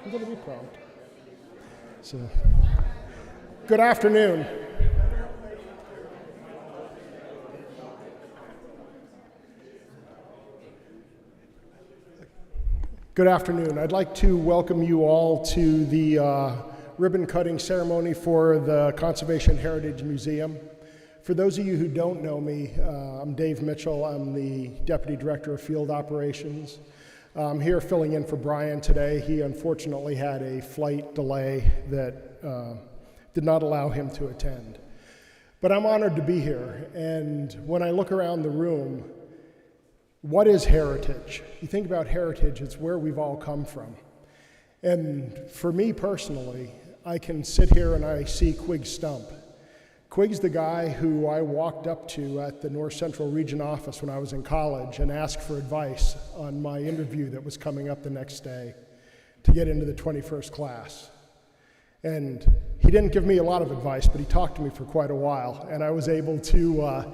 I'm going to be prompt. So, good afternoon. Good afternoon. I'd like to welcome you all to the ribbon cutting ceremony for the Conservation Heritage Museum. For those of you who don't know me, I'm Dave Mitchell. I'm the Deputy Director of Field Operations. I'm here filling in for Brian today. He unfortunately had a flight delay that did not allow him to attend. But I'm honored to be here, and when I look around the room, what is heritage? You think about heritage, it's where we've all come from. And for me personally, I can sit here and I see Quig Stump. Quig's the guy who I walked up to at the North Central Region office when I was in college and asked for advice on my interview that was coming up the next day to get into the 21st class. And he didn't give me a lot of advice, but he talked to me for quite a while, and I was able to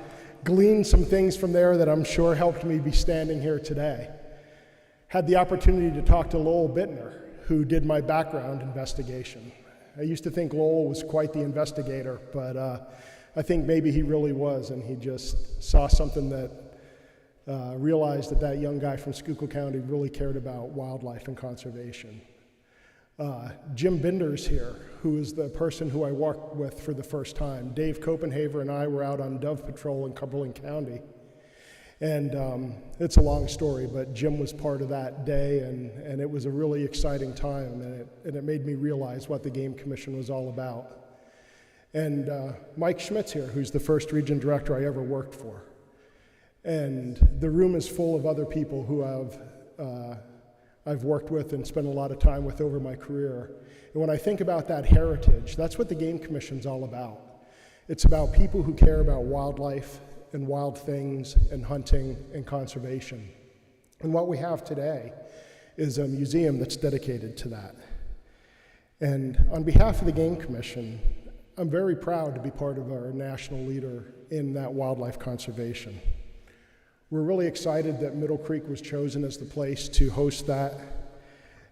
glean some things from there that I'm sure helped me be standing here today. Had the opportunity to talk to Lowell Bittner, who did my background investigation. I used to think Lowell was quite the investigator, but I think maybe he really was, and he just saw something that realized that that young guy from Schuylkill County really cared about wildlife and conservation. Jim Binder's here, who is the person who I worked with for the first time. Dave Copenhaver and I were out on dove patrol in Cumberland County. And it's a long story, but Jim was part of that day, and it was a really exciting time, and it made me realize what the Game Commission was all about. And Mike Schmidt's here, who's the first region director I ever worked for. And the room is full of other people who I've worked with and spent a lot of time with over my career. And when I think about that heritage, that's what the Game Commission's all about. It's about people who care about wildlife and wild things and hunting and conservation. And what we have today is a museum that's dedicated to that. And on behalf of the Game Commission, I'm very proud to be part of our national leader in that wildlife conservation. We're really excited that Middle Creek was chosen as the place to host that,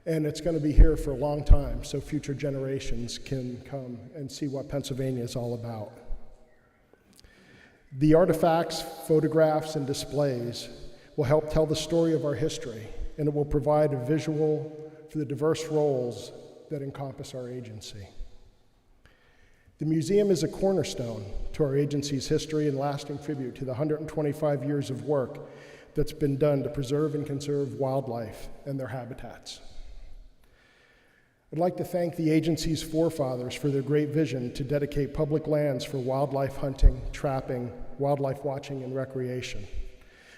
and it's going to be here for a long time so future generations can come and see what Pennsylvania is all about. The artifacts, photographs, and displays will help tell the story of our history, and it will provide a visual for the diverse roles that encompass our agency. The museum is a cornerstone to our agency's history and lasting tribute to the 125 years of work that's been done to preserve and conserve wildlife and their habitats. I'd like to thank the agency's forefathers for their great vision to dedicate public lands for wildlife hunting, trapping, wildlife watching, and recreation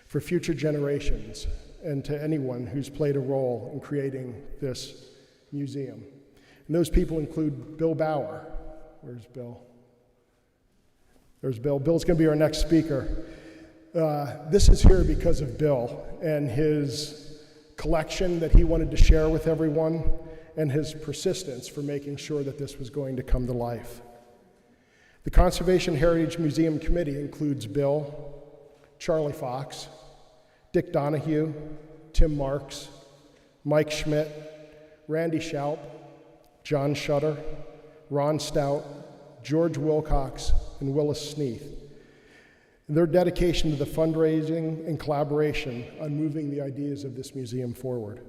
for future generations, and to anyone who's played a role in creating this museum. And those people include Bill Bauer. Where's Bill? There's Bill. Bill's going to be our next speaker. This is here because of Bill and his collection that he wanted to share with everyone, and his persistence for making sure that this was going to come to life. The Conservation Heritage Museum Committee includes Bill, Charlie Fox, Dick Donahue, Tim Marks, Mike Schmidt, Randy Schaup, John Shutter, Ron Stout, George Wilcox, and Willis Sneath. Their dedication to the fundraising and collaboration on moving the ideas of this museum forward.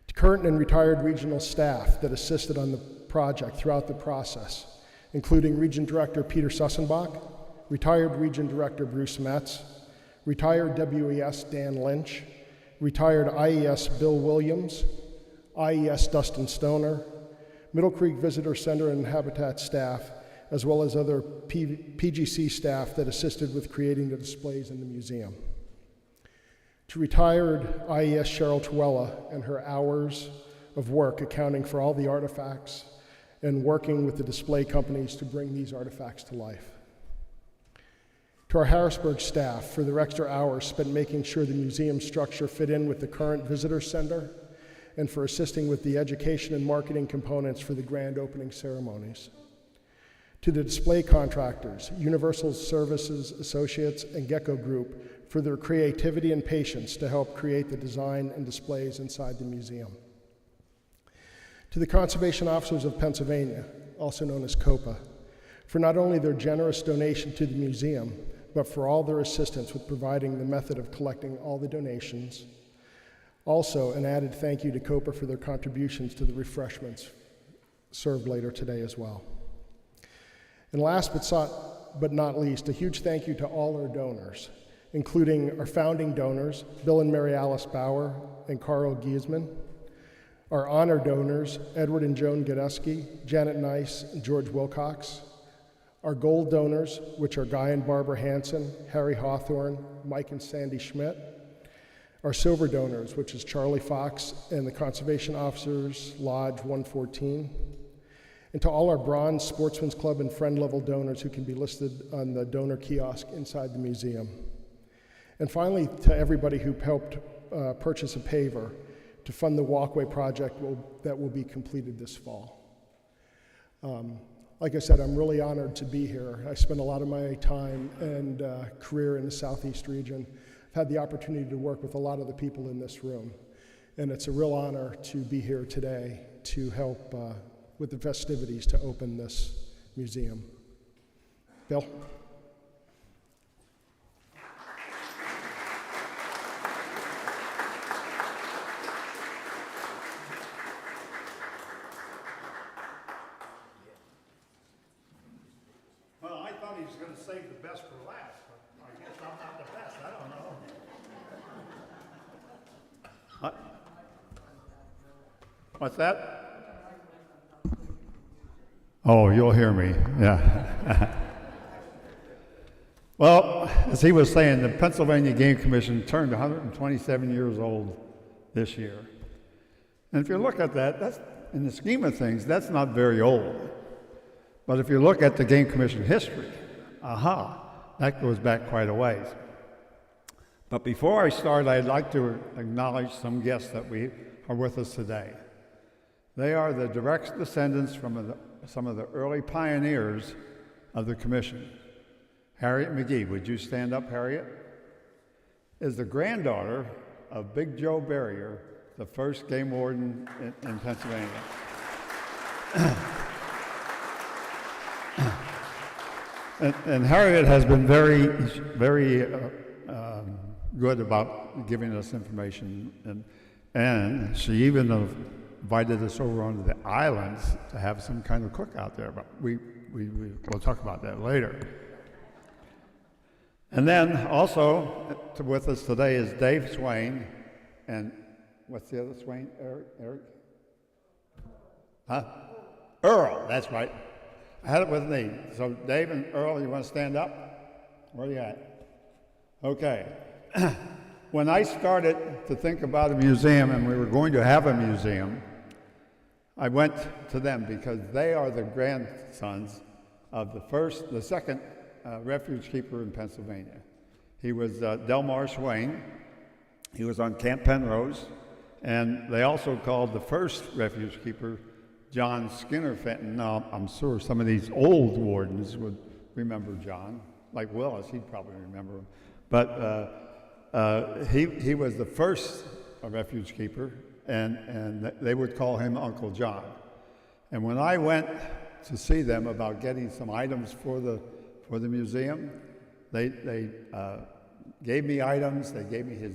To current and retired regional staff that assisted on the project throughout the process, including Region Director Peter Sussenbach, retired Region Director Bruce Metz, retired WES Dan Lynch, retired IES Bill Williams, IES Dustin Stoner, Middle Creek Visitor Center and Habitat staff, as well as other PGC staff that assisted with creating the displays in the museum. To retired IES Cheryl Tuella and her hours of work accounting for all the artifacts and working with the display companies to bring these artifacts to life. To our Harrisburg staff for their extra hours spent making sure the museum structure fit in with the current visitor center, and for assisting with the education and marketing components for the grand opening ceremonies. To the display contractors, Universal Services Associates and Gecko Group for their creativity and patience to help create the design and displays inside the museum. To the Conservation Officers of Pennsylvania, also known as COPA, for not only their generous donation to the museum, but for all their assistance with providing the method of collecting all the donations. Also, an added thank you to COPA for their contributions to the refreshments served later today as well. And last but not least, a huge thank you to all our donors, including our founding donors, Bill and Mary Alice Bauer and Carl Giesman, our honor donors, Edward and Joan Godesky, Janet Nice, and George Wilcox, our gold donors, which are Guy and Barbara Hansen, Harry Hawthorne, Mike and Sandy Schmidt, our silver donors, which is Charlie Fox and the Conservation Officers Lodge 114, and to all our bronze Sportsman's Club and friend level donors who can be listed on the donor kiosk inside the museum. And finally, to everybody who helped purchase a paver to fund the walkway project that will be completed this fall. Like I said, I'm really honored to be here. I spent a lot of my time and career in the Southeast region. I've had the opportunity to work with a lot of the people in this room, and it's a real honor to be here today to help with the festivities to open this museum. Bill? Well, I thought he was going to save the best for last, but I guess I'm not the best. I don't know. What's that? Oh, you'll hear me. Yeah. Well, as he was saying, the Pennsylvania Game Commission turned 127 years old this year. And if you look at that, that's, in the scheme of things, that's not very old. But if you look at the Game Commission history, that goes back quite a ways. But before I start, I'd like to acknowledge some guests that are with us today. They are the direct descendants from some of the early pioneers of the Commission. Harriet McGee, would you stand up, Harriet? Is the granddaughter of Big Joe Barrier, the first game warden in Pennsylvania. And Harriet has been very, very good about giving us information, and she even invited us over onto the islands to have some kind of cookout there, but we'll talk about that later. And then also with us today is Dave Swain, and what's the other Swain? Eric? Huh? Earl, that's right. I had it with me. So Dave and Earl, you want to stand up? Where are you at? Okay. When I started to think about a museum, and we were going to have a museum, I went to them because they are the grandsons of the second refuge keeper in Pennsylvania. He was Delmar Swain. He was on Camp Penrose, and they also called the first refuge keeper John Skinner Fenton. Now, I'm sure some of these old wardens would remember John, like Willis, he'd probably remember him. But he was the first refuge keeper, and they would call him Uncle John. And when I went to see them about getting some items for the museum, they gave me items. They gave me his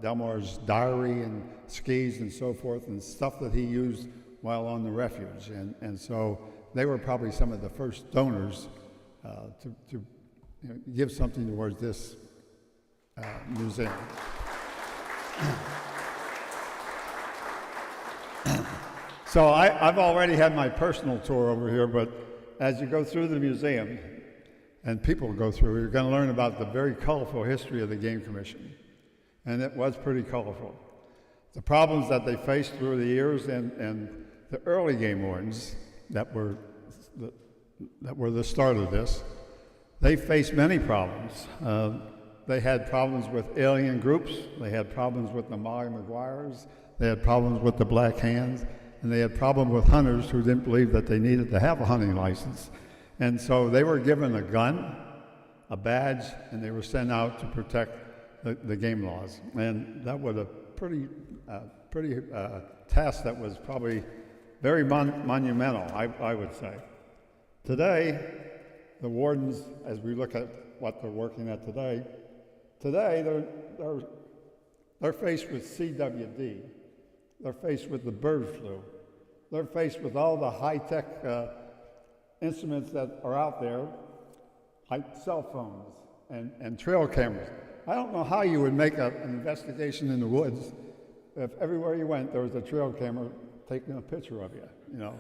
Delmar's diary and skis and so forth, and stuff that he used while on the refuge. And so they were probably some of the first donors to give something towards this museum. So I've already had my personal tour over here, but as you go through the museum, and people go through, you're going to learn about the very colorful history of the Game Commission. And it was pretty colorful. The problems that they faced through the years, and the early game wardens that were the start of this, they faced many problems. They had problems with alien groups, they had problems with the Molly Maguires, they had problems with the Black Hands, and they had problems with hunters who didn't believe that they needed to have a hunting license. And so they were given a gun, a badge, and they were sent out to protect the game laws. And that was a pretty task that was probably very monumental, I would say. Today, the wardens, as we look at what they're working at today, they're faced with CWD. They're faced with the bird flu. They're faced with all the high-tech instruments that are out there, like cell phones and trail cameras. I don't know how you would make an investigation in the woods if everywhere you went there was a trail camera taking a picture of you, you know.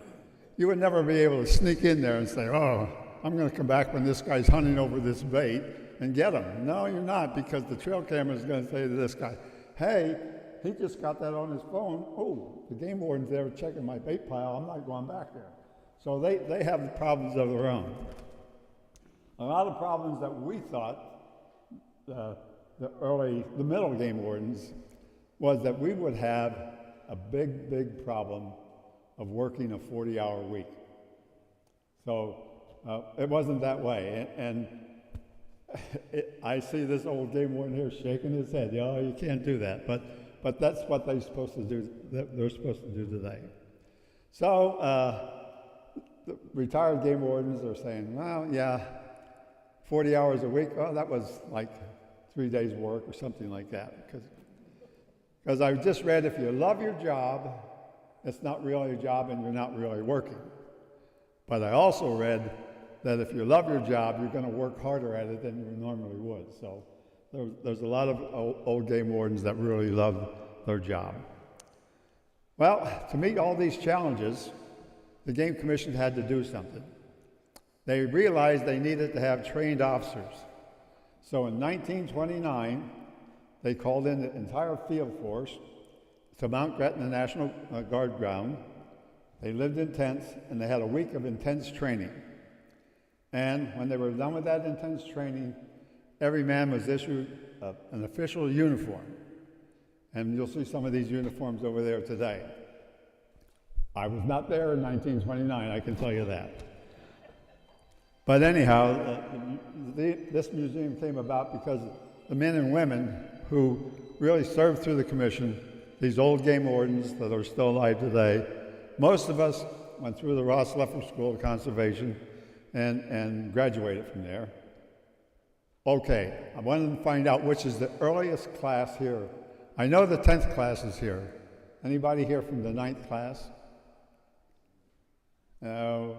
You would never be able to sneak in there and say, oh, I'm going to come back when this guy's hunting over this bait and get him. No, you're not, because the trail camera is going to say to this guy, hey, he just got that on his phone. Oh, the game warden's there checking my bait pile. I'm not going back there. So they have problems of their own. A lot of problems that we thought, the middle game wardens, was that we would have a big problem of working a 40-hour week. So it wasn't that way. And I see this old game warden here shaking his head. Oh, you can't do that. But that's what they're supposed to do. They're supposed to do today. So the retired game wardens are saying, well, yeah, 40 hours a week. Oh, that was like 3 days' work or something like that. Because I just read, if you love your job, it's not really a job and you're not really working. But I also read that if you love your job, you're going to work harder at it than you normally would. So there's a lot of old game wardens that really love their job. Well, to meet all these challenges, the Game Commission had to do something. They realized they needed to have trained officers. So in 1929, they called in the entire field force to Mount Gretna National Guard ground. They lived in tents, and they had a week of intense training. And when they were done with that intense training, every man was issued an official uniform. And you'll see some of these uniforms over there today. I was not there in 1929, I can tell you that. But anyhow, this museum came about because the men and women who really served through the commission, these old game wardens that are still alive today, most of us went through the Ross Leffer School of Conservation and graduated from there. Okay, I wanted to find out which is the earliest class here. I know the 10th class is here. Anybody here from the 9th class? No.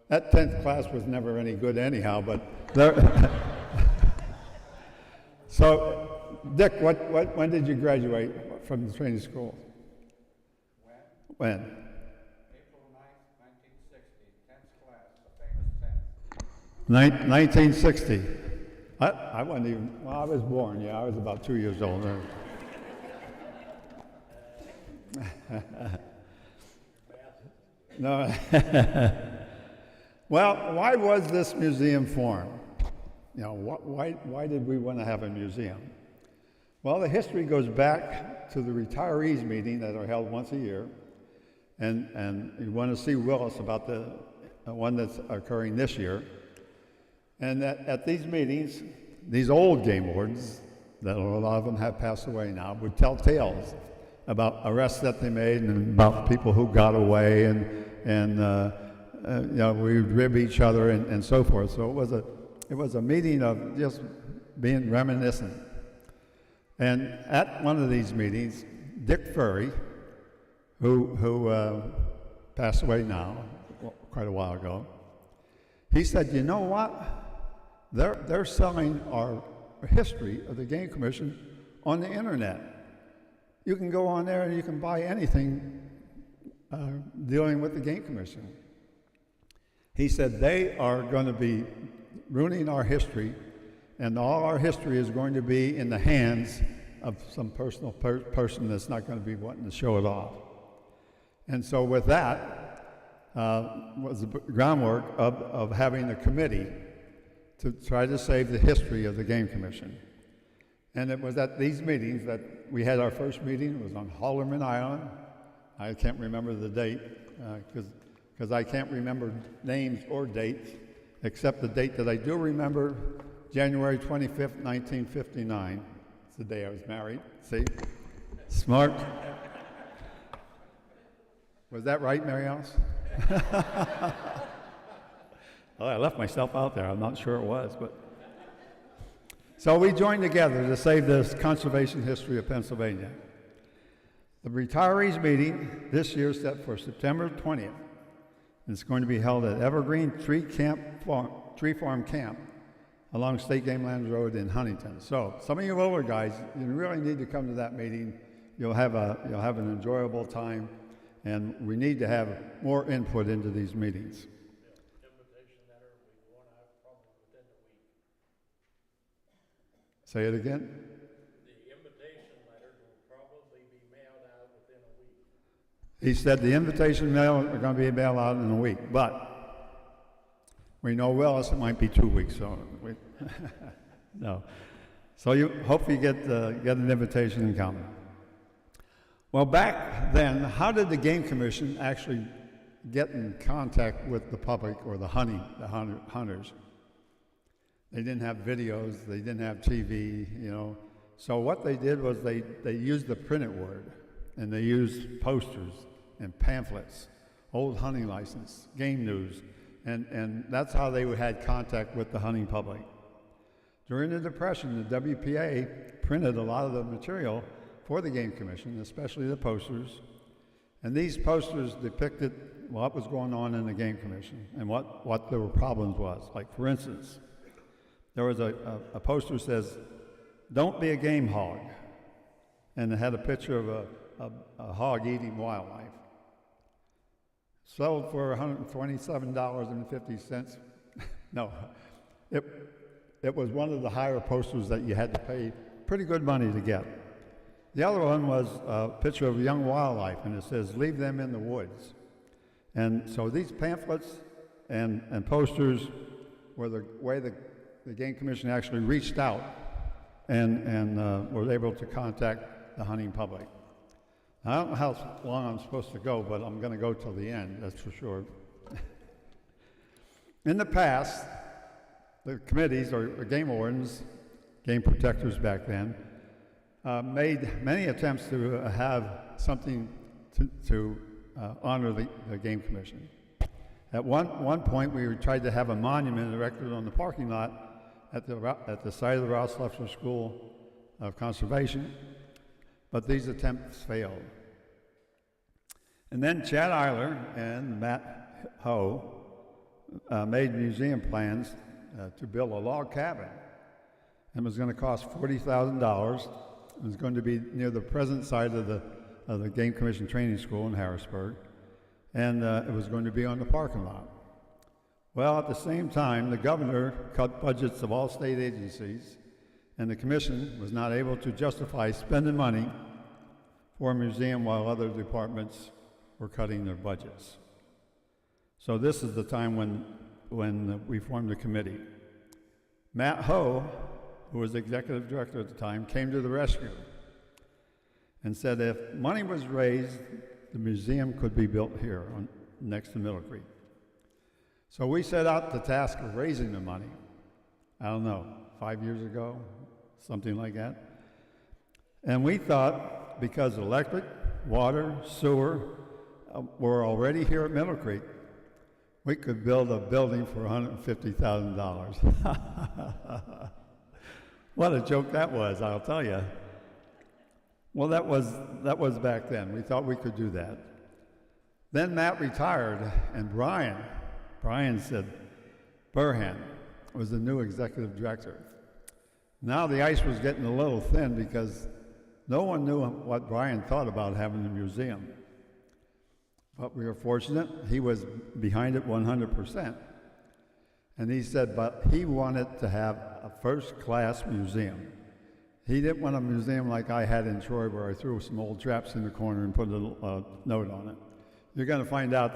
That 10th class was never any good anyhow, but there. So, Dick, when did you graduate from the training school? When? April 9th, 1960, 10th class, the famous 10th. 1960. I wasn't even, well, I was born, yeah, I was about 2 years old. No. Well, why was this museum formed? You know, why did we want to have a museum? Well, the history goes back to the retirees meeting that are held once a year, and you want to see Willis about the one that's occurring this year. And at these meetings, these old game wardens, that a lot of them have passed away now, would tell tales about arrests that they made and about people who got away, and you know, we would rib each other and so forth. So it was a meeting of just being reminiscent. And at one of these meetings, Dick Furry, who passed away now, quite a while ago, he said, you know what? They're selling our history of the Game Commission on the internet. You can go on there and you can buy anything dealing with the Game Commission. He said they are going to be ruining our history, and all our history is going to be in the hands of some personal person that's not going to be wanting to show it off. And so with that was the groundwork of having a committee to try to save the history of the Game Commission. And it was at these meetings that we had our first meeting. It was on Hallerman Island. I can't remember the date because I can't remember names or dates, except the date that I do remember, January 25th, 1959. It's the day I was married. See? Smart. Was that right, Mary Alice? Well, I left myself out there. I'm not sure it was, but. So we joined together to save the conservation history of Pennsylvania. The retirees meeting this year is set for September 20th. It's going to be held at Evergreen Tree Farm Camp along State Game Lands Road in Huntington. So some of you older guys, you really need to come to that meeting. You'll have an enjoyable time, and we need to have more input into these meetings. Invitation letter, we won't have a problem within a week. Say it again. The invitation letter will probably be mailed out within a week. He said the invitation mail are going to be mailed out in a week, but we know Willis it might be 2 weeks. So no. So you hopefully get an invitation and come. Well, back then, how did the Game Commission actually get in contact with the public or the hunters? They didn't have videos, they didn't have TV, you know. So what they did was they used the printed word, and they used posters and pamphlets, old hunting license, game news, and that's how they had contact with the hunting public. During the Depression, the WPA printed a lot of the material for the Game Commission, especially the posters, and these posters depicted what was going on in the Game Commission and what their problems was. Like, for instance, there was a poster that says, "Don't be a game hog," and it had a picture of a hog eating wildlife. Sold for $127.50. No, it was one of the higher posters that you had to pay pretty good money to get. The other one was a picture of young wildlife, and it says, "Leave them in the woods." And so these pamphlets and posters were the way the Game Commission actually reached out and was able to contact the hunting public. I don't know how long I'm supposed to go, but I'm going to go till the end, that's for sure. In the past, the committees or game wardens, game protectors back then, made many attempts to have something to honor the Game Commission. At one point, we tried to have a monument erected on the parking lot at the site of the Rouse Leffler School of Conservation, but these attempts failed. And then Chad Eiler and Matt Ho made museum plans to build a log cabin, and it was going to cost $40,000. It was going to be near the present site of the Game Commission Training School in Harrisburg, and it was going to be on the parking lot. Well, at the same time, the governor cut budgets of all state agencies, and the commission was not able to justify spending money for a museum while other departments were cutting their budgets. So this is the time when we formed the committee. Matt Ho, who was executive director at the time, came to the rescue and said if money was raised, the museum could be built here next to Middle Creek. So we set out the task of raising the money, I don't know, 5 years ago, something like that. And we thought because electric, water, sewer were already here at Middle Creek, we could build a building for $150,000. What a joke that was, I'll tell you. Well, that was back then. We thought we could do that. Then Matt retired, and Brian said, Burhan was the new executive director. Now the ice was getting a little thin because no one knew what Brian thought about having a museum. But we were fortunate, he was behind it 100%. And he said, but he wanted to have a first-class museum. He didn't want a museum like I had in Troy where I threw some old traps in the corner and put a little note on it. You're going to find out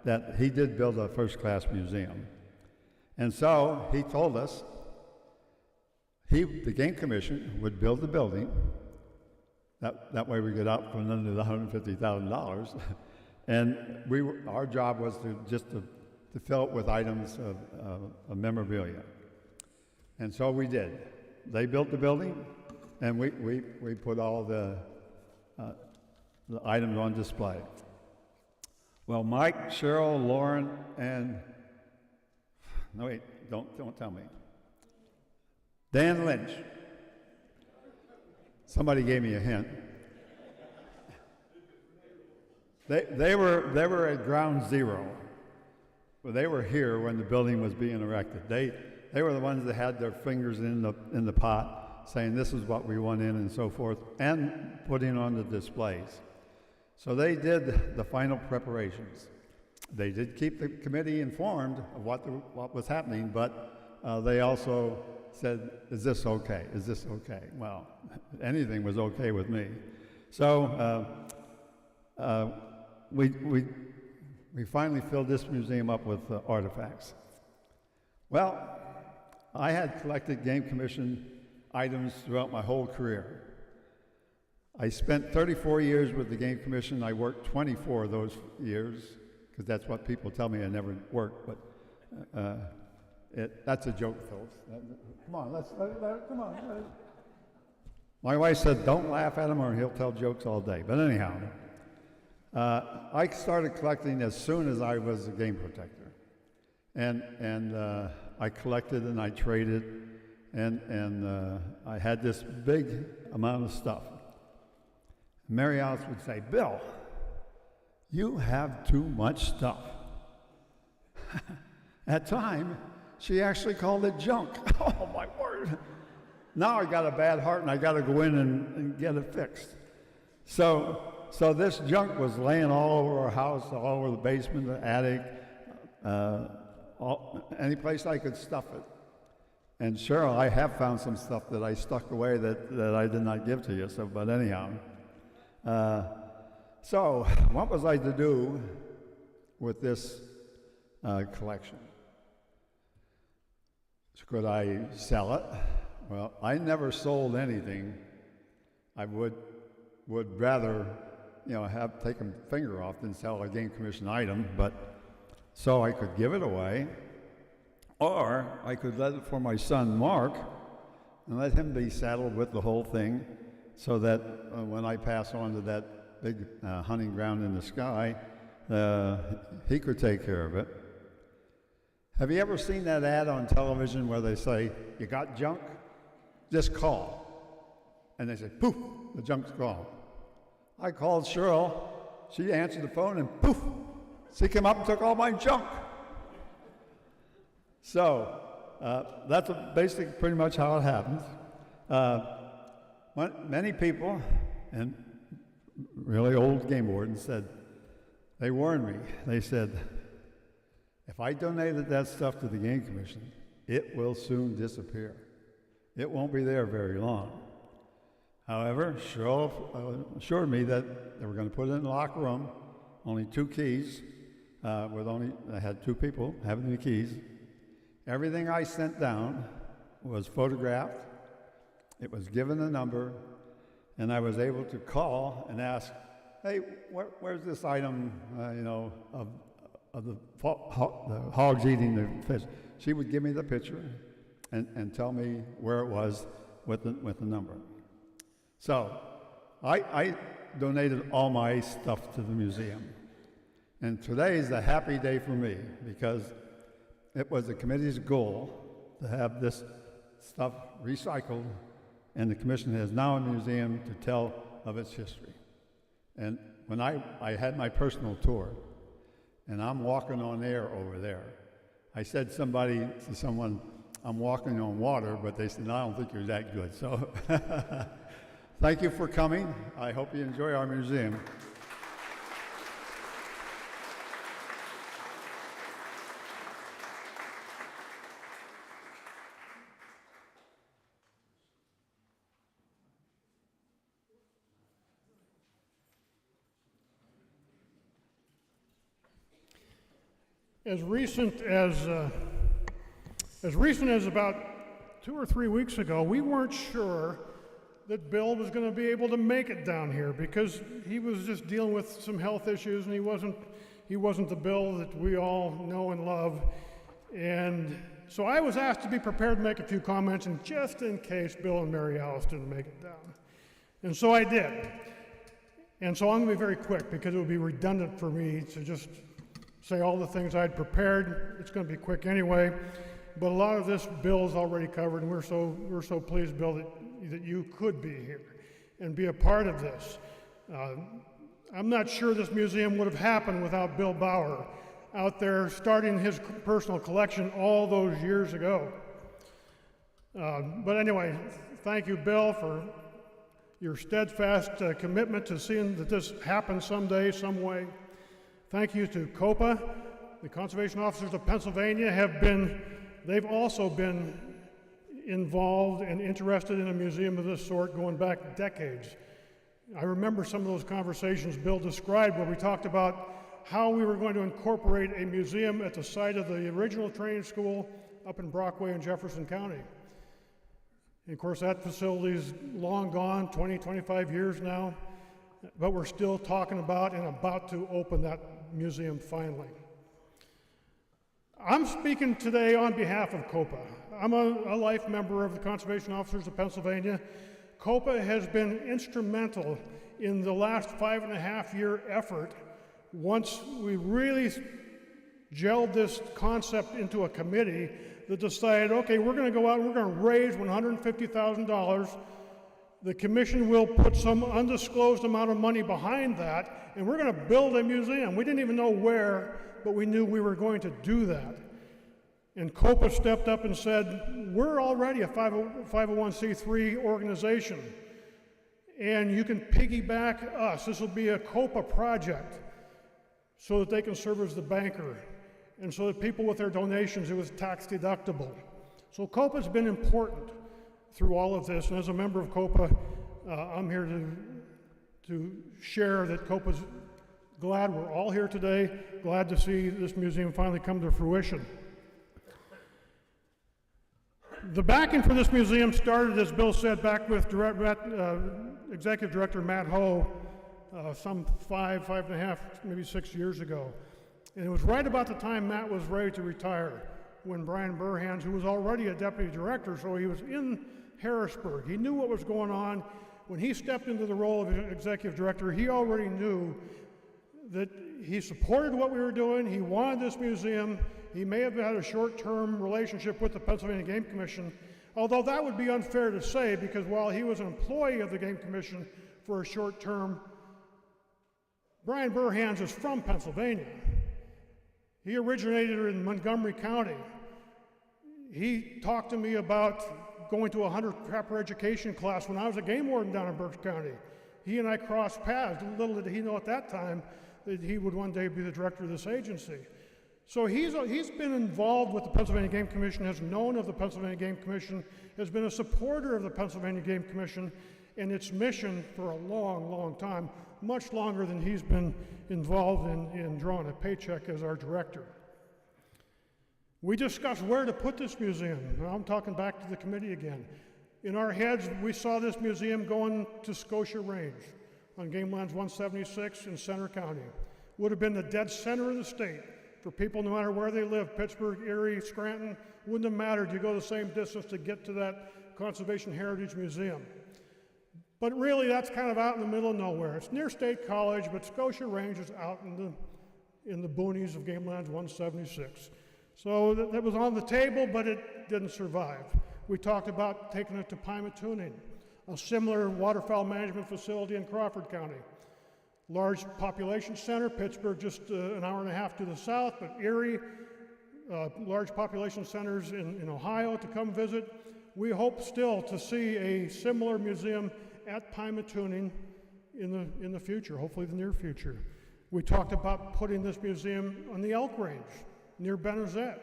that he did build a first-class museum. And so he told us the Game Commission would build the building. That way we get out from under the $150,000. And our job was to fill it with items of memorabilia. And so we did. They built the building, and we put all the items on display. Well, Mike, Cheryl, Lauren, and no wait, don't tell me. Dan Lynch. Somebody gave me a hint. They were at ground zero. Well, they were here when the building was being erected. They were the ones that had their fingers in the pot, saying this is what we want in and so forth, and putting on the displays. So they did the final preparations. They did keep the committee informed of what was happening, but they also said, "Is this okay? Is this okay?" Well, anything was okay with me. So we finally filled this museum up with artifacts. Well, I had collected Game Commission items throughout my whole career. I spent 34 years with the Game Commission. I worked 24 of those years, because that's what people tell me I never worked, but that's a joke, Phillips. Come on, come on. My wife said, don't laugh at him or he'll tell jokes all day. But anyhow, I started collecting as soon as I was a game protector. And I collected and I traded, and I had this big amount of stuff. Mary Alice would say, Bill, you have too much stuff. At time, she actually called it junk. Oh, my word. Now I got a bad heart and I got to go in and get it fixed. So this junk was laying all over our house, all over the basement, the attic, any place I could stuff it. And Cheryl, I have found some stuff that I stuck away that I did not give to you. So, but anyhow, so what was I to do with this collection? Could I sell it? Well, I never sold anything. I would rather, have taken finger off than sell a Game Commission item, but so I could give it away, or I could let it for my son Mark and let him be saddled with the whole thing, so that when I pass on to that big hunting ground in the sky, he could take care of it. Have you ever seen that ad on television where they say, you got junk? Just call. And they say, poof, the junk's gone. I called Cheryl. She answered the phone and poof, she came up and took all my junk. So that's basically pretty much how it happens. Many people, and really old game wardens, said, they warned me. They said, if I donated that stuff to the Game Commission, it will soon disappear. It won't be there very long. However, Cheryl assured me that they were going to put it in the locker room, only 2 keys, I had 2 people having the keys. Everything I sent down was photographed, it was given a number, and I was able to call and ask, hey, where's this item, of the hogs eating the fish? She would give me the picture and tell me where it was with the number. So I donated all my stuff to the museum. And today is a happy day for me because it was the committee's goal to have this stuff recycled, and the commission has now a museum to tell of its history. And when I had my personal tour, and I'm walking on air over there, I said to someone, I'm walking on water, but they said, no, I don't think you're that good. So thank you for coming. I hope you enjoy our museum. As recent as about 2 or 3 weeks ago, we weren't sure that Bill was going to be able to make it down here because he was just dealing with some health issues, and he wasn't the Bill that we all know and love. And so I was asked to be prepared to make a few comments, and just in case Bill and Mary Alice didn't make it down. And so I did. And so I'm going to be very quick because it would be redundant for me to just say all the things I'd prepared. It's going to be quick anyway. But a lot of this Bill is already covered, and we're so pleased, Bill, that you could be here and be a part of this. I'm not sure this museum would have happened without Bill Bauer out there starting his personal collection all those years ago. But anyway, thank you, Bill, for your steadfast commitment to seeing that this happens someday, some way. Thank you to COPA. The Conservation Officers of Pennsylvania they've also been involved and interested in a museum of this sort going back decades. I remember some of those conversations Bill described where we talked about how we were going to incorporate a museum at the site of the original training school up in Brockway in Jefferson County. And of course, that facility's long gone, 20, 25 years now, but we're still talking about and about to open that museum finally. I'm speaking today on behalf of COPA. I'm a life member of the Conservation Officers of Pennsylvania. COPA has been instrumental in the last 5.5-year effort. Once we really gelled this concept into a committee that decided, okay, we're going to go out and we're going to raise $150,000. The commission will put some undisclosed amount of money behind that, and we're going to build a museum. We didn't even know where, but we knew we were going to do that. And COPA stepped up and said, we're already a 501c3 organization, and you can piggyback us. This will be a COPA project so that they can serve as the banker, and so that people with their donations, it was tax deductible. So COPA's been important through all of this, and as a member of COPA, I'm here to share that COPA's glad we're all here today, glad to see this museum finally come to fruition. The backing for this museum started, as Bill said, back with Executive Director Matt Ho some 5.5, maybe 6 years ago. And it was right about the time Matt was ready to retire when Brian Burhans, who was already a deputy director, so he was in Harrisburg. He knew what was going on. When he stepped into the role of executive director, he already knew that he supported what we were doing. He wanted this museum. He may have had a short-term relationship with the Pennsylvania Game Commission, although that would be unfair to say because while he was an employee of the Game Commission for a short term, Brian Burhans is from Pennsylvania. He originated in Montgomery County. He talked to me about going to a hunter trapper education class when I was a game warden down in Berks County. He and I crossed paths. Little did he know at that time that he would one day be the director of this agency. So he's been involved with the Pennsylvania Game Commission, has known of the Pennsylvania Game Commission, has been a supporter of the Pennsylvania Game Commission and its mission for a long, long time, much longer than he's been involved in drawing a paycheck as our director. We discussed where to put this museum. Now I'm talking back to the committee again. In our heads, we saw this museum going to Scotia Range on Game Lands 176 in Center County. Would have been the dead center of the state for people no matter where they live, Pittsburgh, Erie, Scranton, wouldn't have mattered. You go the same distance to get to that Conservation Heritage Museum. But really, that's kind of out in the middle of nowhere. It's near State College, but Scotia Range is out in the boonies of Game Lands 176. So that was on the table, but it didn't survive. We talked about taking it to Pymatuning, a similar waterfowl management facility in Crawford County. Large population center, Pittsburgh just an hour and a half to the south, but Erie, large population centers in Ohio to come visit. We hope still to see a similar museum at Pymatuning in the future, hopefully the near future. We talked about putting this museum on the Elk Range near Benezet,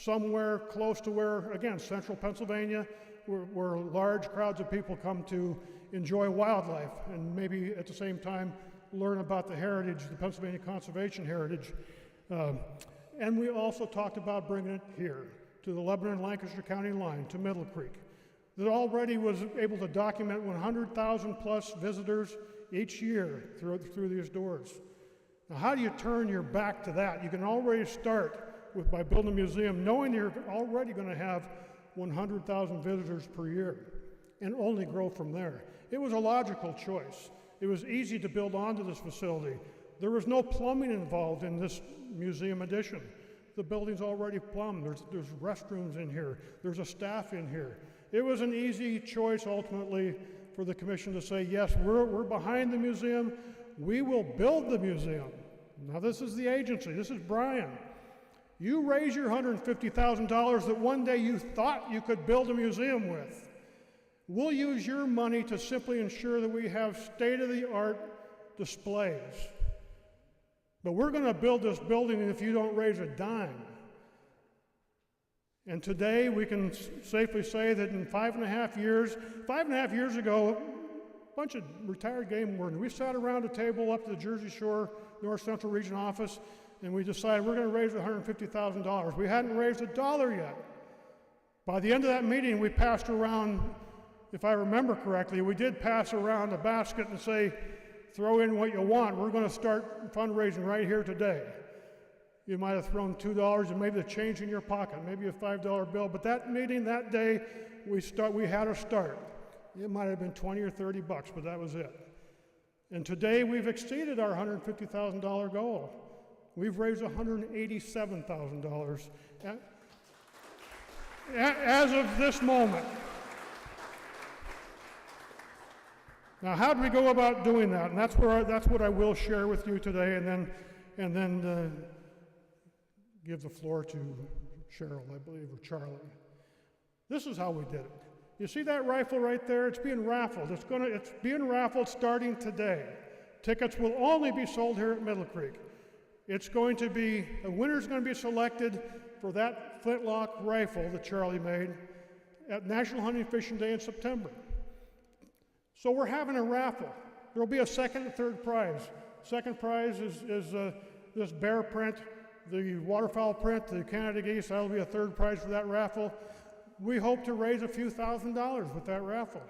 somewhere close to where, again, central Pennsylvania, where large crowds of people come to enjoy wildlife and maybe at the same time learn about the heritage, the Pennsylvania conservation heritage. And we also talked about bringing it here to the Lebanon-Lancaster County line, to Middle Creek, that already was able to document 100,000 plus visitors each year through these doors. Now, how do you turn your back to that? You can already start by building a museum, knowing you're already going to have 100,000 visitors per year, and only grow from there. It was a logical choice. It was easy to build onto this facility. There was no plumbing involved in this museum addition. The building's already plumbed. There's restrooms in here. There's a staff in here. It was an easy choice ultimately for the commission to say, yes, we're behind the museum. We will build the museum. Now this is the agency. This is Brian. You raise your $150,000 that one day you thought you could build a museum with. We'll use your money to simply ensure that we have state-of-the-art displays. But we're going to build this building if you don't raise a dime. And today we can safely say that in 5.5 years ago, a bunch of retired game wardens, we sat around a table up to the Jersey Shore North Central Region office, and we decided we're going to raise $150,000. We hadn't raised a dollar yet. By the end of that meeting, we passed around, if I remember correctly, we did pass around a basket and say, throw in what you want. We're going to start fundraising right here today. You might have thrown $2 and maybe the change in your pocket, maybe a $5 bill. But that meeting that day, we had a start. It might have been 20 or 30 bucks, but that was it. And today we've exceeded our $150,000 goal. We've raised $187,000 as of this moment. Now, how do we go about doing that? And that's what I will share with you today, and then give the floor to Cheryl, I believe, or Charlie. This is how we did it. You see that rifle right there? It's being raffled. It's being raffled starting today. Tickets will only be sold here at Middle Creek. A winner's going to be selected for that flintlock rifle that Charlie made at National Hunting and Fishing Day in September. So we're having a raffle. There'll be a second and third prize. Second prize is this bear print, the waterfowl print, the Canada geese. That'll be a third prize for that raffle. We hope to raise a few $1,000s with that raffle.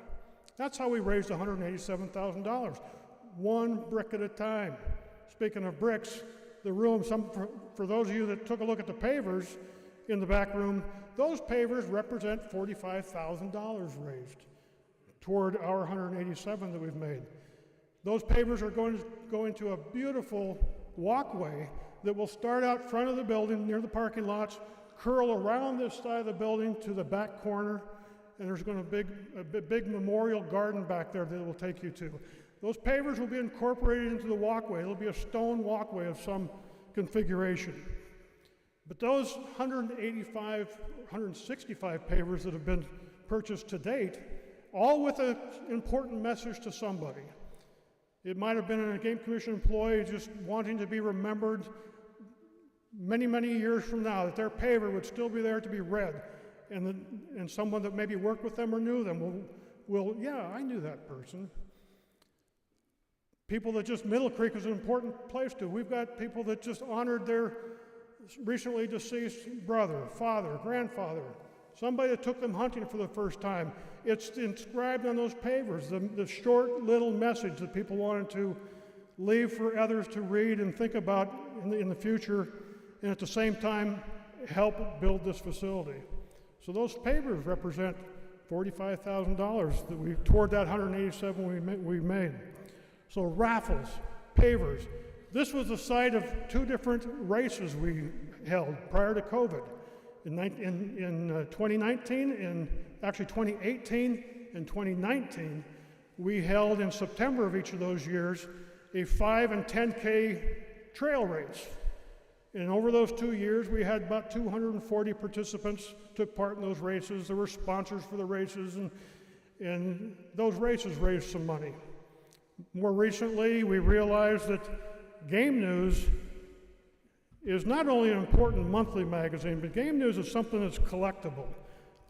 That's how we raised $187,000, one brick at a time. Speaking of bricks, the room, for those of you that took a look at the pavers in the back room, those pavers represent $45,000 raised toward our 187 that we've made. Those pavers are going to go into a beautiful walkway that will start out front of the building near the parking lots, curl around this side of the building to the back corner, and there's going to be a big memorial garden back there that it will take you to. Those pavers will be incorporated into the walkway. It'll be a stone walkway of some configuration. But those 165 pavers that have been purchased to date, all with an important message to somebody. It might have been a Game Commission employee just wanting to be remembered many, many years from now, that their paver would still be there to be read, and someone that maybe worked with them or knew them will, yeah, I knew that person. People that just, Middle Creek is an important place to. We've got people that just honored their recently deceased brother, father, grandfather, somebody that took them hunting for the first time. It's inscribed on those pavers, the short little message that people wanted to leave for others to read and think about in the future, and at the same time help build this facility. So those pavers represent $45,000 that we toward that 187 we made. So raffles, pavers. This was the site of two different races we held prior to COVID. In 2019, actually 2018 and 2019, we held in September of each of those years a 5 and 10K trail race. And over those 2 years, we had about 240 participants took part in those races. There were sponsors for the races, and those races raised some money. More recently, we realized that Game News is not only an important monthly magazine, but Game News is something that's collectible.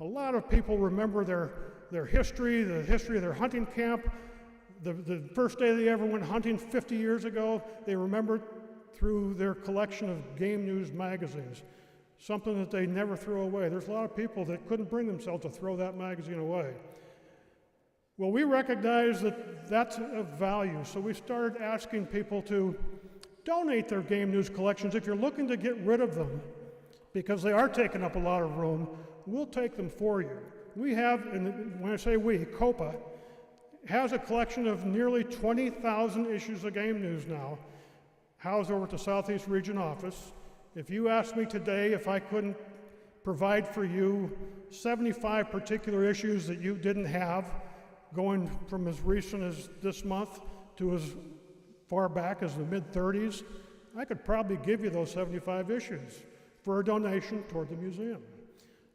A lot of people remember their history, the history of their hunting camp, the first day they ever went hunting 50 years ago. They remember through their collection of Game News magazines, something that they never threw away. There's a lot of people that couldn't bring themselves to throw that magazine away. Well, we recognize that that's of value, so we started asking people to donate their Game News collections. If you're looking to get rid of them, because they are taking up a lot of room, we'll take them for you. We have, and when I say we, COPA has a collection of nearly 20,000 issues of game news now, housed over at the Southeast Region office. If you asked me today if I couldn't provide for you 75 particular issues that you didn't have, going from as recent as this month to as far back as the mid-30s, I could probably give you those 75 issues for a donation toward the museum.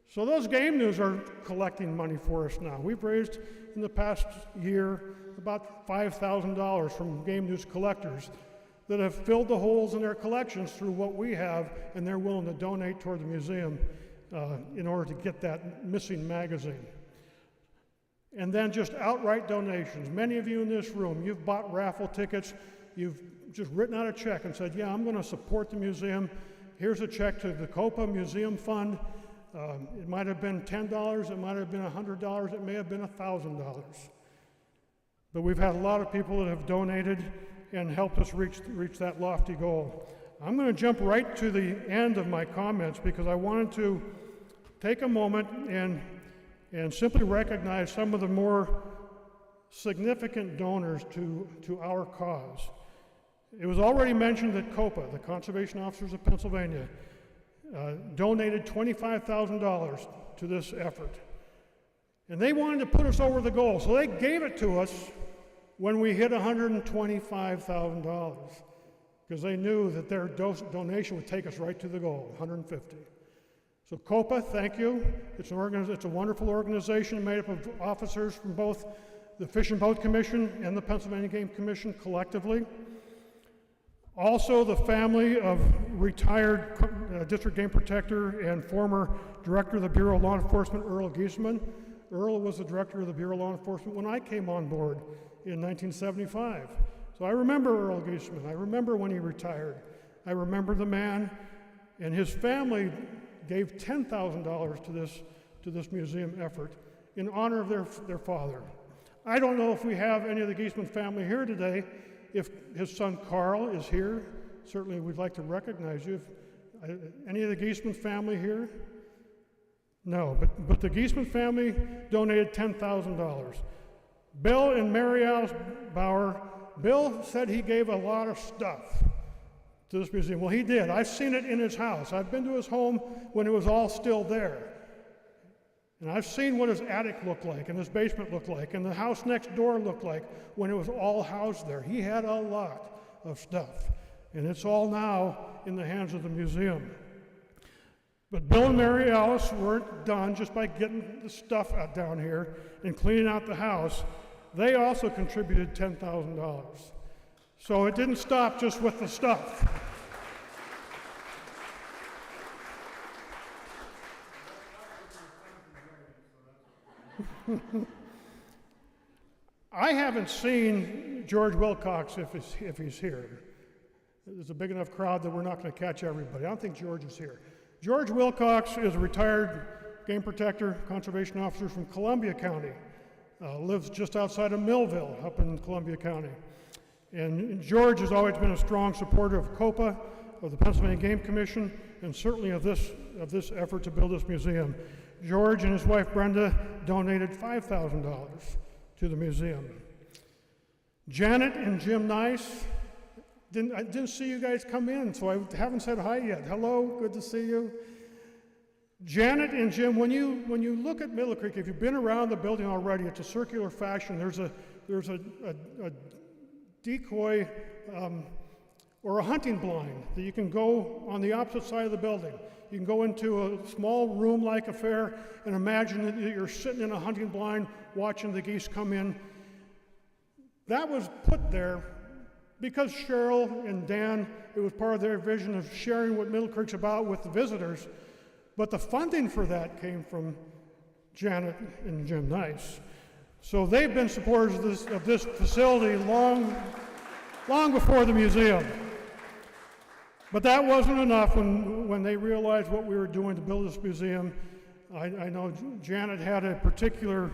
So those game news are collecting money for us now. We've raised in the past year about $5,000 from game news collectors that have filled the holes in their collections through what we have, and they're willing to donate toward the museum in order to get that missing magazine. And then just outright donations. Many of you in this room, you've bought raffle tickets, you've just written out a check and said, yeah, I'm going to support the museum. Here's a check to the COPA Museum Fund. It might have been $10, it might have been $100, it may have been $1,000. But we've had a lot of people that have donated and helped us reach that lofty goal. I'm going to jump right to the end of my comments because I wanted to take a moment and simply recognize some of the more significant donors to our cause. It was already mentioned that COPA, the Conservation Officers of Pennsylvania, donated $25,000 to this effort. And they wanted to put us over the goal, so they gave it to us when we hit $125,000, because they knew that their donation would take us right to the goal, $150,000. So COPA, thank you. It's a wonderful organization made up of officers from both the Fish and Boat Commission and the Pennsylvania Game Commission collectively. Also, the family of retired District Game Protector and former Director of the Bureau of Law Enforcement, Earl Giesman. Earl was the Director of the Bureau of Law Enforcement when I came on board in 1975. So I remember Earl Giesman. I remember when he retired. I remember the man, and his family gave $10,000 to this museum effort in honor of their father. I don't know if we have any of the Giesman family here today. If his son Carl is here, certainly we'd like to recognize you. Any of the Giesman family here? No, but the Giesman family donated $10,000. Bill and Mary Alice Bauer, Bill said he gave a lot of stuff to this museum. Well, he did. I've seen it in his house. I've been to his home when it was all still there. And I've seen what his attic looked like and his basement looked like and the house next door looked like when it was all housed there. He had a lot of stuff. And it's all now in the hands of the museum. But Bill and Mary Alice weren't done just by getting the stuff out down here and cleaning out the house. They also contributed $10,000. So it didn't stop just with the stuff. I haven't seen George Wilcox if he's here. There's a big enough crowd that we're not going to catch everybody. I don't think George is here. George Wilcox is a retired game protector, conservation officer from Columbia County. Lives just outside of Millville, up in Columbia County. And George has always been a strong supporter of COPA, of the Pennsylvania Game Commission, and certainly of this effort to build this museum. George and his wife Brenda donated $5,000 to the museum. Janet and Jim Nice, I didn't see you guys come in, so I haven't said hi yet. Hello, good to see you. Janet and Jim, when you look at Middle Creek, if you've been around the building already, it's a circular fashion. There's a decoy or a hunting blind that you can go on the opposite side of the building. You can go into a small room-like affair and imagine that you're sitting in a hunting blind watching the geese come in. That was put there because Cheryl and Dan, it was part of their vision of sharing what Middle Creek's about with the visitors. But the funding for that came from Janet and Jim Nice. So they've been supporters of this facility long before the museum. But that wasn't enough when they realized what we were doing to build this museum. I know Janet had a particular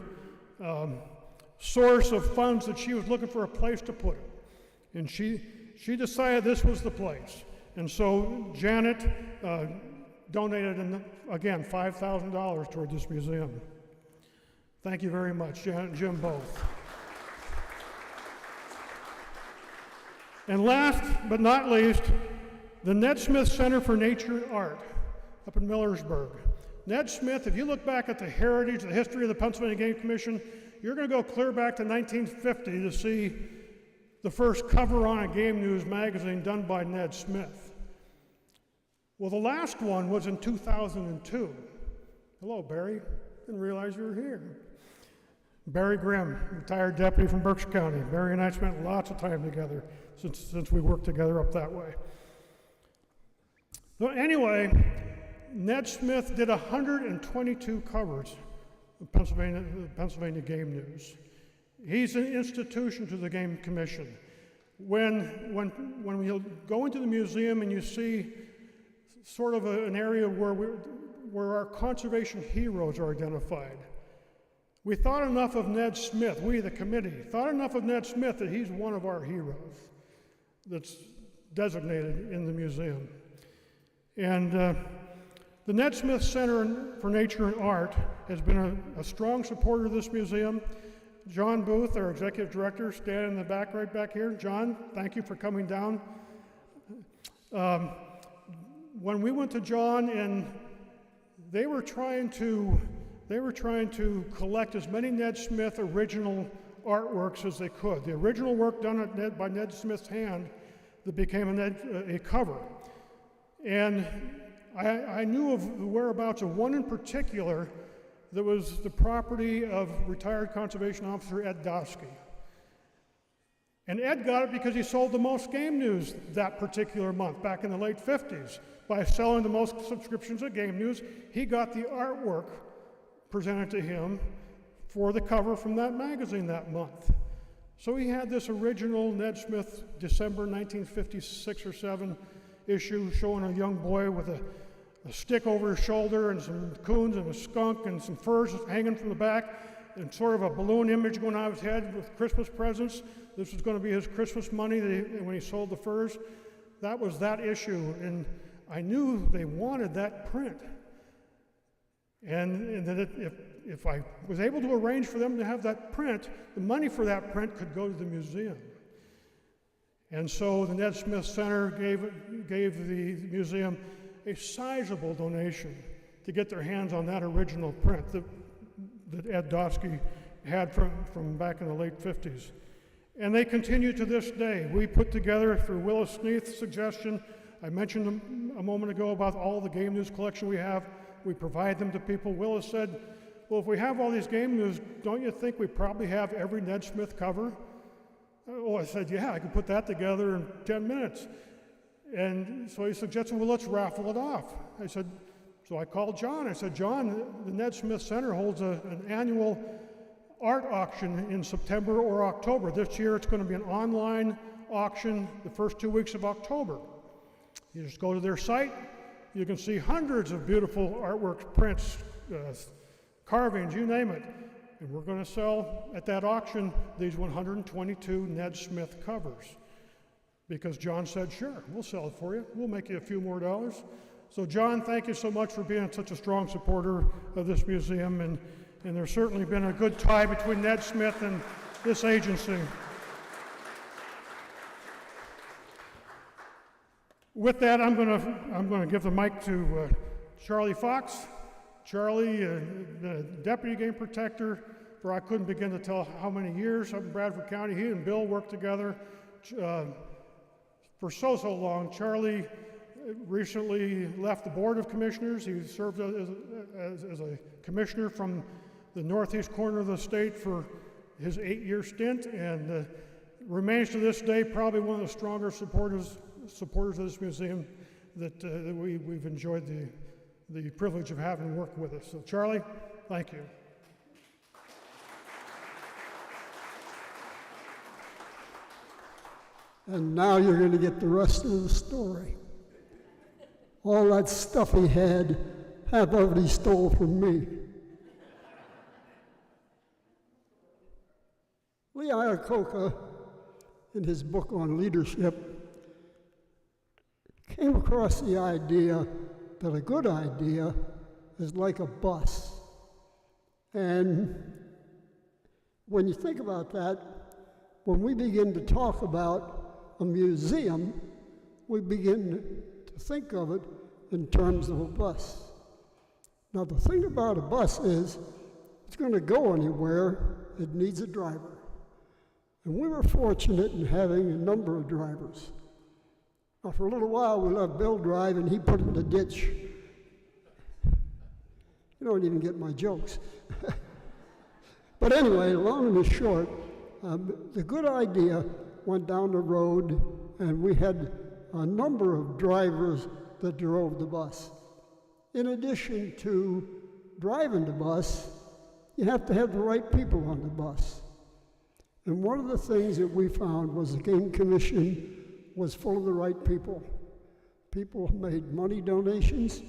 source of funds that she was looking for a place to put it. And she decided this was the place. And so Janet donated, again, $5,000 toward this museum. Thank you very much, Janet and Jim both. And last but not least, the Ned Smith Center for Nature and Art up in Millersburg. Ned Smith, if you look back at the heritage, the history of the Pennsylvania Game Commission, you're going to go clear back to 1950 to see the first cover on a Game News magazine done by Ned Smith. Well, the last one was in 2002. Hello, Barry. Didn't realize you were here. Barry Grimm, retired deputy from Berkshire County. Barry and I spent lots of time together since we worked together up that way. So anyway, Ned Smith did 122 covers of Pennsylvania Game News. He's an institution to the Game Commission. When you go into the museum and you see sort of an area where our conservation heroes are identified, we thought enough of Ned Smith, we the committee, thought enough of Ned Smith that he's one of our heroes that's designated in the museum. And the Ned Smith Center for Nature and Art has been a strong supporter of this museum. John Booth, our executive director, standing in the back, right back here. John, thank you for coming down. When we went to John, and they were trying to collect as many Ned Smith original artworks as they could. The original work done by Ned Smith's hand that became a cover. And I knew of the whereabouts of one in particular that was the property of retired conservation officer Ed Dosky. And Ed got it because he sold the most Game News that particular month, back in the late 50s. By selling the most subscriptions of Game News, he got the artwork presented to him for the cover from that magazine that month. So he had this original Ned Smith December 1956 or 7 issue showing a young boy with a stick over his shoulder and some coons and a skunk and some furs hanging from the back and sort of a balloon image going out of his head with Christmas presents. This was going to be his Christmas money when he sold the furs. That was that issue, and I knew they wanted that print. And that if I was able to arrange for them to have that print, the money for that print could go to the museum. And so the Ned Smith Center gave the museum a sizable donation to get their hands on that original print that Ed Dosky had from back in the late 50s. And they continue to this day. We put together, through Willis Sneath's suggestion, I mentioned a moment ago about all the Game News collection we have. We provide them to people. Willis said, well, if we have all these Game News, don't you think we probably have every Ned Smith cover? Oh, I said, yeah, I could put that together in 10 minutes. And so he suggested, well, let's raffle it off. So I called John. I said, John, the Ned Smith Center holds an annual art auction in September or October. This year it's going to be an online auction the first 2 weeks of October. You just go to their site. You can see hundreds of beautiful artworks, prints, carvings, you name it. And we're going to sell at that auction these 122 Ned Smith covers. Because John said, sure, we'll sell it for you. We'll make you a few more dollars. So John, thank you so much for being such a strong supporter of this museum. And there's certainly been a good tie between Ned Smith and this agency. With that, I'm going to give the mic to Charlie Fox. Charlie, the Deputy Game Protector for I couldn't begin to tell how many years up in Bradford County. He and Bill worked together for so long. Charlie recently left the Board of Commissioners. He served as a commissioner from the northeast corner of the state for his 8-year stint, and remains to this day probably one of the stronger supporters of this museum that we've enjoyed the privilege of having worked with us. So Charlie, thank you. And now you're going to get the rest of the story. All that stuff he had, half of it he stole from me. Lee Iacocca, in his book on leadership, came across the idea that a good idea is like a bus. And when you think about that, when we begin to talk about a museum, we begin to think of it in terms of a bus. Now, the thing about a bus is, it's going to go anywhere, it needs a driver. And we were fortunate in having a number of drivers. Now, for a little while, we let Bill drive, and he put it in the ditch. You don't even get my jokes. But anyway, long and short, the good idea went down the road, and we had a number of drivers that drove the bus. In addition to driving the bus, you have to have the right people on the bus. And one of the things that we found was the Game Commission was full of the right people. People made money donations,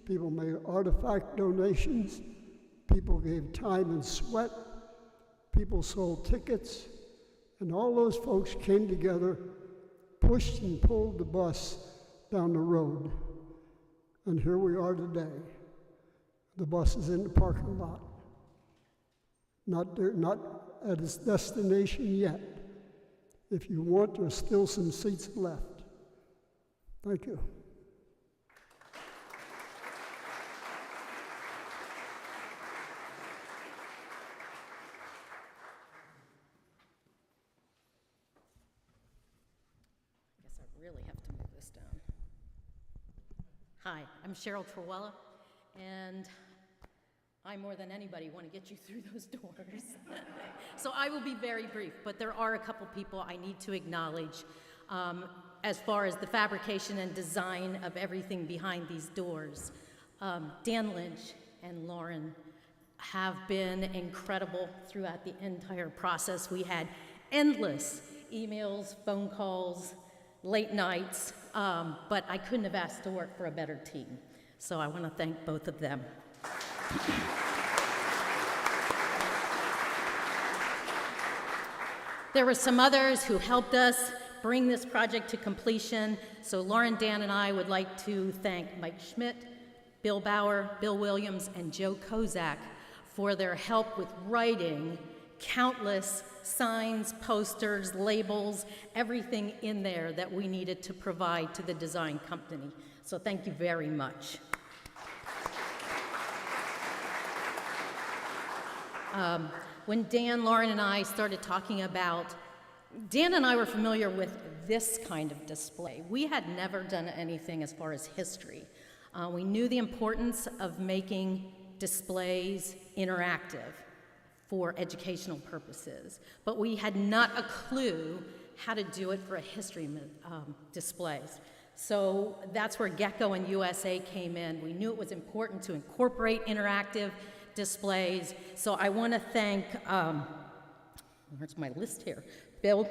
people made artifact donations, people gave time and sweat, people sold tickets, and all those folks came together, pushed and pulled the bus down the road. And here we are today. The bus is in the parking lot. Not at its destination yet. If you want, there's still some seats left. Thank you. I guess I really have to move this down. Hi, I'm Cheryl Trewella, and I, more than anybody, want to get you through those doors. So I will be very brief, but there are a couple people I need to acknowledge as far as the fabrication and design of everything behind these doors. Dan Lynch and Lauren have been incredible throughout the entire process. We had endless emails, phone calls, late nights, but I couldn't have asked to work for a better team. So I want to thank both of them. There were some others who helped us bring this project to completion. So Lauren, Dan, and I would like to thank Mike Schmidt, Bill Bauer, Bill Williams, and Joe Kozak for their help with writing countless signs, posters, labels, everything in there that we needed to provide to the design company. So thank you very much. When Dan, Lauren, and I started talking about, Dan and I were familiar with this kind of display. We had never done anything as far as history. We knew the importance of making displays interactive for educational purposes, but we had not a clue how to do it for a history displays. So that's where Gecko and USA came in. We knew it was important to incorporate interactive displays. So I want to thank, where's my list here? Bill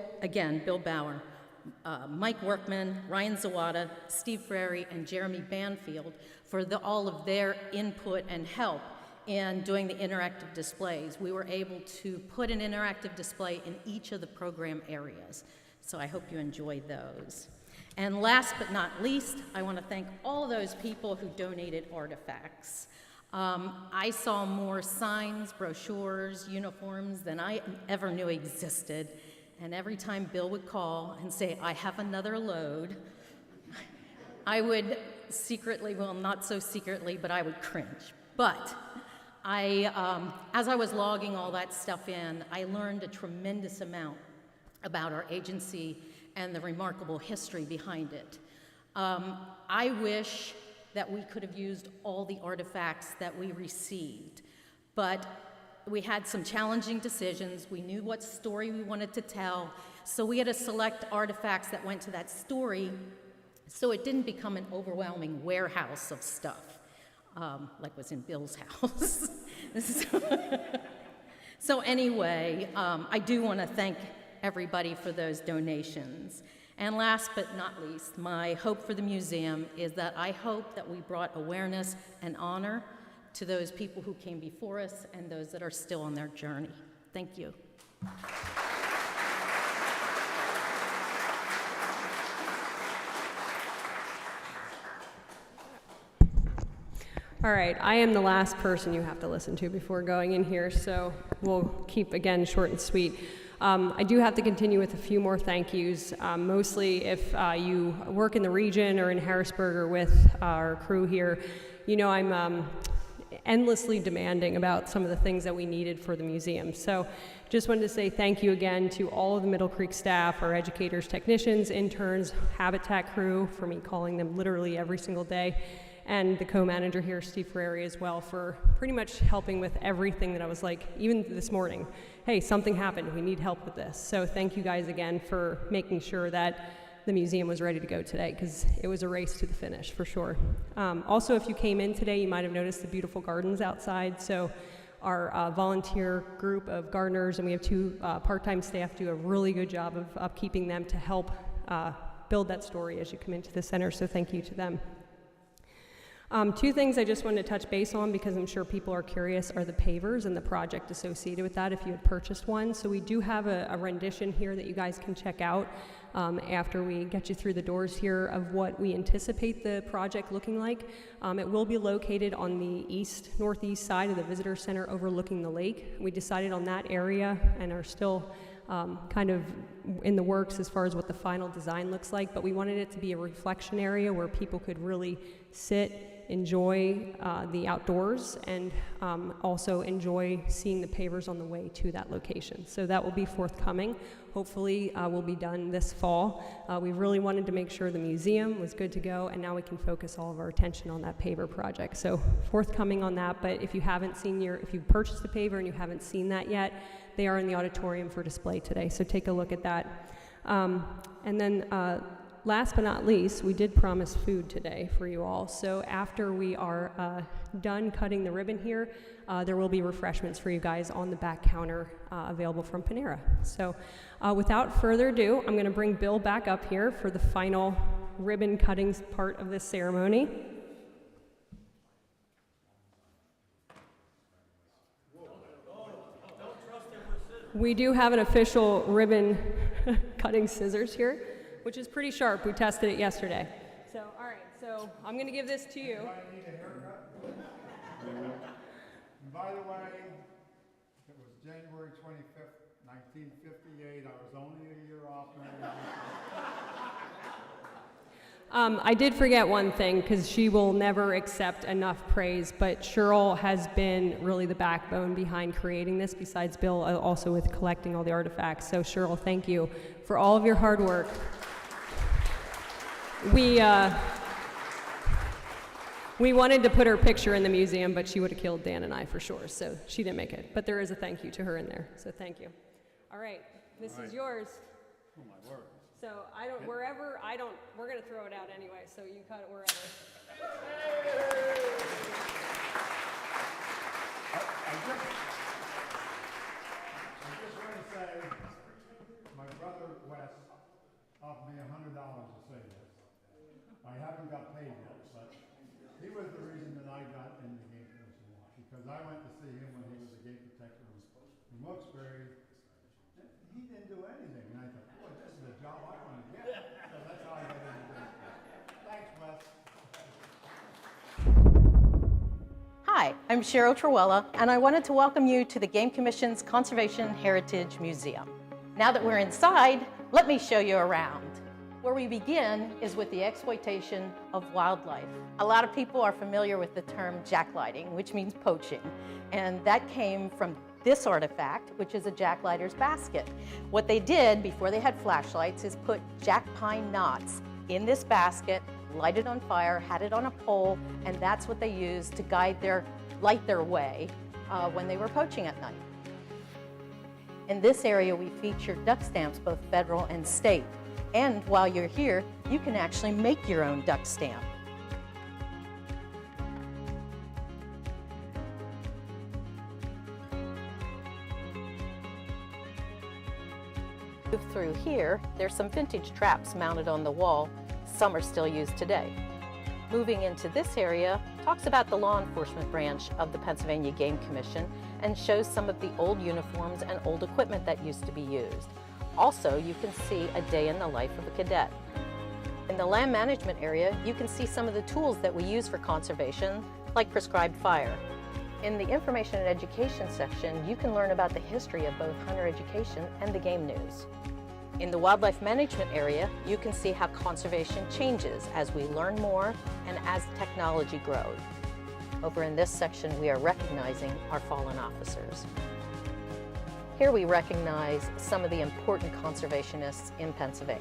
Bauer, Mike Workman, Ryan Zawada, Steve Frary, and Jeremy Banfield for all of their input and help in doing the interactive displays. We were able to put an interactive display in each of the program areas. So I hope you enjoy those. And last but not least, I want to thank all those people who donated artifacts. I saw more signs, brochures, uniforms than I ever knew existed. And every time Bill would call and say, I have another load, I would secretly, well, not so secretly, but I would cringe. But as I was logging all that stuff in, I learned a tremendous amount about our agency and the remarkable history behind it. I wish that we could have used all the artifacts that we received, but we had some challenging decisions. We knew what story we wanted to tell, so we had to select artifacts that went to that story so it didn't become an overwhelming warehouse of stuff, like was in Bill's house. So anyway, I do want to thank everybody for those donations. And last but not least, my hope for the museum is that I hope that we brought awareness and honor to those people who came before us and those that are still on their journey. Thank you. All right, I am the last person you have to listen to before going in here, so we'll keep, again, short and sweet. I do have to continue with a few more thank yous, mostly if you work in the region or in Harrisburg or with our crew here. You know, I'm endlessly demanding about some of the things that we needed for the museum. So just wanted to say thank you again to all of the Middle Creek staff, our educators, technicians, interns, Habitat crew, for me calling them literally every single day, and the co-manager here, Steve Ferrari, as well, for pretty much helping with everything that I was like, even this morning, hey, something happened, we need help with this. So thank you guys again for making sure that the museum was ready to go today, because it was a race to the finish for sure. Also, if you came in today, you might have noticed the beautiful gardens outside. So our volunteer group of gardeners, and we have 2 part-time staff, do a really good job of upkeeping them to help build that story as you come into the center. So thank you to them. 2 things I just wanted to touch base on, because I'm sure people are curious, are the pavers and the project associated with that if you had purchased one. So we do have a rendition here that you guys can check out after we get you through the doors here of what we anticipate the project looking like. It will be located on the northeast side of the visitor center overlooking the lake. We decided on that area and are still kind of in the works as far as what the final design looks like, but we wanted it to be a reflection area where people could really sit, enjoy the outdoors, and also enjoy seeing the pavers on the way to that location. So that will be forthcoming. Hopefully will be done this fall. We really wanted to make sure the museum was good to go, and now we can focus all of our attention on that paver project. So forthcoming on that, but if you haven't seen if you've purchased a paver and you haven't seen that yet, they are in the auditorium for display today, so take a look at that. And then last but not least, we did promise food today for you all. So after we are done cutting the ribbon here, there will be refreshments for you guys on the back counter available from Panera. So without further ado, I'm going to bring Bill back up here for the final ribbon cutting part of this ceremony. We do have an official ribbon cutting scissors here, which is pretty sharp. We tested it yesterday. So, all right, so I'm going to give this to you. I need a haircut. And by the way, it was January 25th, 1958. I was only a year off. I did forget one thing, because she will never accept enough praise, but Cheryl has been really the backbone behind creating this, besides Bill, also with collecting all the artifacts. So Cheryl, thank you for all of your hard work. We wanted to put her picture in the museum, but she would have killed Dan and I for sure, so she didn't make it. But there is a thank you to her in there, so thank you. All right, this is yours. Oh, my word. So we're going to throw it out anyway, so you cut it wherever. I just want to say, my brother Wes offered me $100 to say this. I haven't got paid yet, but he was the reason that I got in the game commission, because I went to see him when he was a game protector in Wilkes-Barre. He didn't do anything, and I thought, boy, this is a job I want to get. So that's how I got into it. Thanks, Wes. Hi, I'm Cheryl Truella, and I wanted to welcome you to the Game Commission's Conservation Heritage Museum. Now that we're inside, let me show you around. Where we begin is with the exploitation of wildlife. A lot of people are familiar with the term jacklighting, which means poaching, and that came from this artifact, which is a jacklighter's basket. What they did before they had flashlights is put jack pine knots in this basket, light it on fire, had it on a pole, and that's what they used to light their way when they were poaching at night. In this area, we feature duck stamps, both federal and state. And while you're here, you can actually make your own duck stamp. Move through here, there's some vintage traps mounted on the wall. Some are still used today. Moving into this area talks about the law enforcement branch of the Pennsylvania Game Commission and shows some of the old uniforms and old equipment that used to be used. Also, you can see a day in the life of a cadet. In the land management area, you can see some of the tools that we use for conservation, like prescribed fire. In the Information and Education section, you can learn about the history of both hunter education and the game news. In the Wildlife Management area, you can see how conservation changes as we learn more and as technology grows. Over in this section, we are recognizing our fallen officers. Here we recognize some of the important conservationists in Pennsylvania.